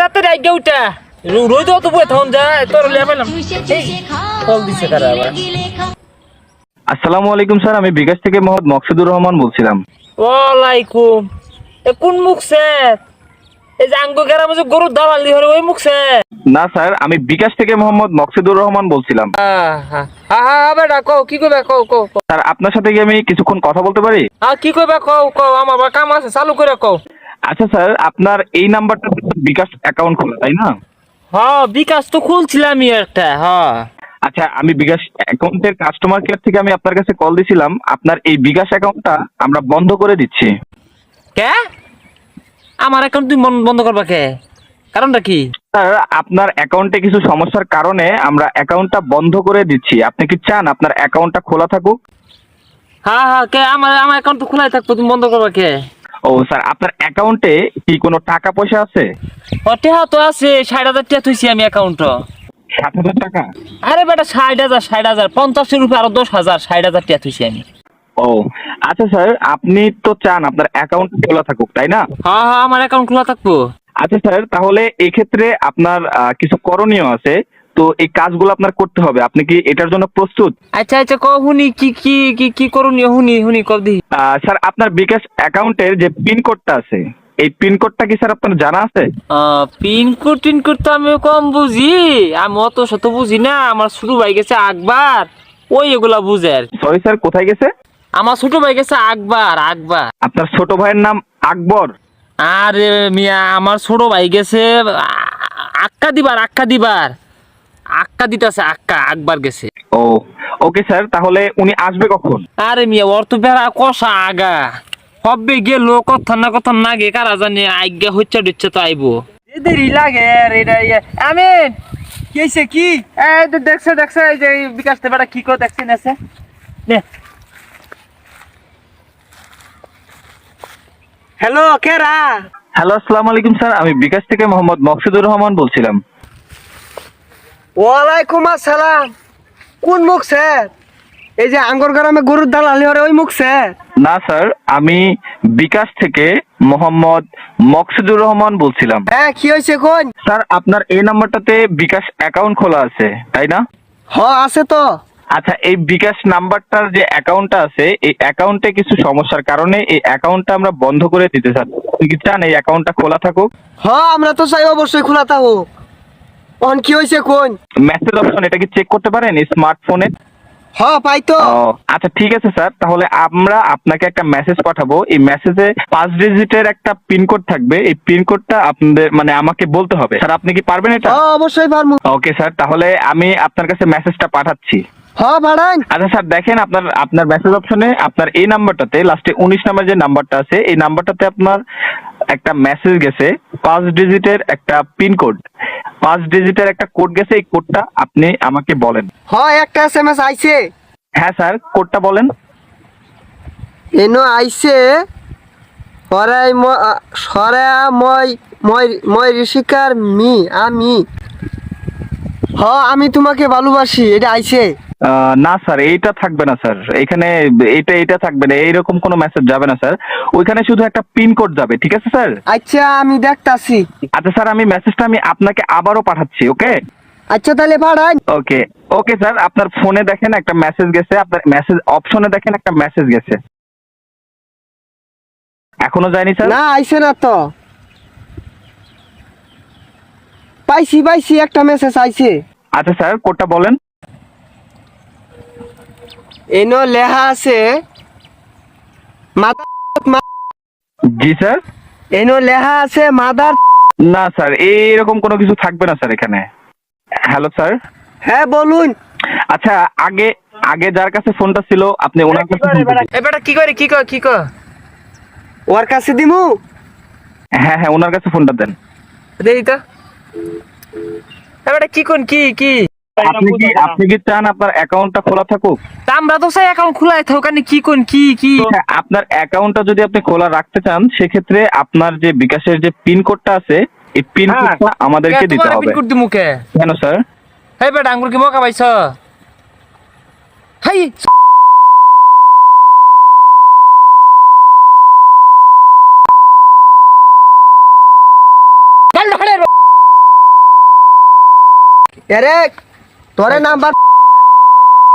রাতে রাইগে উঠা রোজ তো বই তখন যায় তোর লিয়া পেলাম কল দিছে তারা আবার। আসসালামু আলাইকুম স্যার, আমি বিকাশ থেকে মোহাম্মদ মকসুদুর রহমান বলছিলাম। ওয়ালাইকুম। কোন মুখছে? এই যে আঙ্গু গ্রামে যে গরুর দালাল দি হরে ওই মুখছে? না স্যার, আমি বিকাশ থেকে মোহাম্মদ মকসুদুর রহমান বলছিলাম। হ্যাঁ হ্যাঁ বেটা কও কি কইবা কও। স্যার, আপনার সাথে কি আমি কিছুক্ষণ কথা বলতে পারি? কি কইবা কও আমার আবার কাম আছে চালু করে কও। আচ্ছা স্যার, আপনার এই নাম্বারটা বিকাশ অ্যাকাউন্ট খোলা, তাই না? বিকাশ তো খুলছিলামই একটা আচ্ছা, আমি বিকাশ অ্যাকাউন্টের কাস্টমার কেয়ার থেকে আমি আপনার কাছে কল দিছিলাম। আপনার এই বিকাশ অ্যাকাউন্টটা আমরা বন্ধ করে দিচ্ছি। কে আমার অ্যাকাউন্ট তুমি বন্ধ করবা কে? কারণটা কি? স্যার, আপনার অ্যাকাউন্টে কিছু সমস্যার কারণে আমরা অ্যাকাউন্টটা বন্ধ করে দিচ্ছি। আপনি কি চান আপনার অ্যাকাউন্টটা খোলা থাকুক? হ্যাঁ কে আমার অ্যাকাউন্ট তো খোলাই থাকবো, তুমি বন্ধ করবা কে? ও স্যার, আপনার অ্যাকাউন্টে কি কোনো টাকা পয়সা আছে? টেহা তো আছে 60,000 টাকা থইছি আমি অ্যাকাউন্ট। 60,000 টাকা? আরে বেটা 60,000 50 রুপে আরো 10,000 60,000 টাকা থইছি আমি। ও আচ্ছা স্যার, আপনি তো চান আপনার অ্যাকাউন্ট খোলা থাকুক, তাই না? আমার অ্যাকাউন্ট খোলা থাকবো। আচ্ছা স্যার, তাহলে এক্ষেত্রে আপনার কিছু করণীয় আছে। তো এই কাজগুলো আপনার করতে হবে। আপনি কি এটার জন্য প্রস্তুত? আচ্ছা কও হুনি কি কি কি কি করুনি হুনি কব দি। স্যার, আপনার বিকাশ অ্যাকাউন্টের যে পিন কোডটা আছে, এই পিন কোডটা কি স্যার আপনার জানা আছে? পিনকোড তো আমি কম বুঝি, আমি অত শত বুঝি না। আমার ছোট ভাই গেছে আকবার, ওই এগুলা বুঝে আর কি। সরি স্যার, কোথায় গেছে? আমার ছোট ভাই গেছে আকবার। আপনার ছোট ভাইয়ের নাম আকবর? আরে মিয়া আমার ছোট ভাই গেছে আক্কা দিতেছে আকবার গেছে। ও ওকে স্যার, তাহলে উনি আসবে কখন? আরে মিয়া ওর তো বেড়া কষা আগা হবে গেল কথা না গে কারা জানে আজ্ঞা হচ্ছে তো আইবো দেরি লাগে এটা আমি কি হইছে কি এই দেখছে এই যে বিকাশ তে বেটা কি কো দেখছেন আছে নে। হ্যালো কেরা? হ্যালো, আসসালামু আলাইকুম স্যার, আমি বিকাশ থেকে মোহাম্মদ মকসুদুর রহমান বলছিলাম। ওয়ালাইকুম আসসালাম। কোন মুখ স্যার? এই যে আঙ্গর গ্রামে গরুর দালালি হরে ওই মুখ স্যার? না স্যার, আমি বিকাশ থেকে মোহাম্মদ মকসুদুর রহমান বলছিলাম। হ্যাঁ কি হয়েছে কোন? স্যার, আপনার এই নাম্বারটাতে বিকাশ অ্যাকাউন্ট খোলা আছে, তাই না? আছে তো। আচ্ছা, এই বিকাশ নাম্বারটার যে অ্যাকাউন্টটা আছে, এই অ্যাকাউন্টে কিছু সমস্যার কারণে এই অ্যাকাউন্টটা আমরা বন্ধ করে দিতে চাই। আপনি কি চান এই অ্যাকাউন্টটা খোলা থাকুক? আমরা তো চাই অবশ্যই খোলা থাকো। অন কি হয়েছে কোন? মেসেজ অপশন এটা কি চেক করতে পারেন স্মার্টফোনে? পাই তো। আচ্ছা ঠিক আছে স্যার, তাহলে আমরা আপনাকে একটা মেসেজ পাঠাবো। এই মেসেজে 5 ডিজিটের একটা পিনকোড থাকবে। এই পিনকোডটা আপনাদের মানে আমাকে বলতে হবে। স্যার, আপনি কি পারবেন এটা? অবশ্যই পারবো। ওকে স্যার, তাহলে আমি আপনার কাছে মেসেজটা পাঠাচ্ছি। ভাড়ান। আচ্ছা স্যার, দেখেন আপনার আপনার মেসেজ অপশনে আপনার এই নাম্বারটাতে লাস্টে 19 নাম্বার যে নাম্বারটা আছে, এই নাম্বারটাতে আপনার একটা মেসেজ গেছে। 5 ডিজিটের একটা পিনকোড, 5 ডিজিটের একটা কোড গেছে। এই কোডটা আপনি আমাকে বলেন। একটা SMS আইছে। হ্যাঁ স্যার, কোডটা বলেন। এনো আইছে সরাই সরা মই ঋষিকার আমি আমি তোমাকে ভালোবাসি, এটা আইছে। না স্যার, এইটা থাকবে না স্যার। এখানে এটা থাকবে না, এইরকম কোনো মেসেজ যাবে না স্যার। ওইখানে শুধু একটা পিন কোড যাবে, ঠিক আছে স্যার? আচ্ছা আমি দেখতাছি। আচ্ছা স্যার, আমি মেসেজটা আপনাকে আবারও পাঠাচ্ছি। ওকে আচ্ছা তাহলে ভাড়ান। ওকে ওকে স্যার, আপনার ফোনে দেখেন একটা মেসেজ গেছে, আপনার মেসেজ অপশনে দেখেন একটা মেসেজ গেছে। এখনো যায়নি স্যার? না আইছে না তো। পাইছি একটা মেসেজ আইছে। আচ্ছা স্যার, কোডটা বলেন। এনো লেখা আছে জি স্যার। এনো লেখা আছে মাদার। না স্যার, এইরকম কোনো কিছু থাকবে না স্যার এখানে। Hello sir. হ্যাঁ বলুন। আচ্ছা, আগে আগে যার কাছে ফোনটা ছিল আপনি ওনার কাছে ফোন করুন। বেটা কি কর ওর কাছে দিমু। হ্যাঁ হ্যাঁ, ওনার কাছে ফোনটা দেন। দেই তো বেটা কি কোন কি আপনি কি চান আপনার অ্যাকাউন্টটা খোলা থাকুক? তা আমরা তো চাই অ্যাকাউন্ট খোলাই থাকুক। কি কোন কি হ্যাঁ, আপনার অ্যাকাউন্টটা যদি আপনি খোলা রাখতে চান, সেক্ষেত্রে আপনার যে বিকাশের যে পিন কোডটা আছে, এই পিন কোডটা আমাদেরকে দিতে হবে। পিন কোড দিমু কে? কেন স্যার? হেই বেটা আঙ্গুর কি মকা পাইছ? হেই গাল ধরে এরে তোরে নাম্বার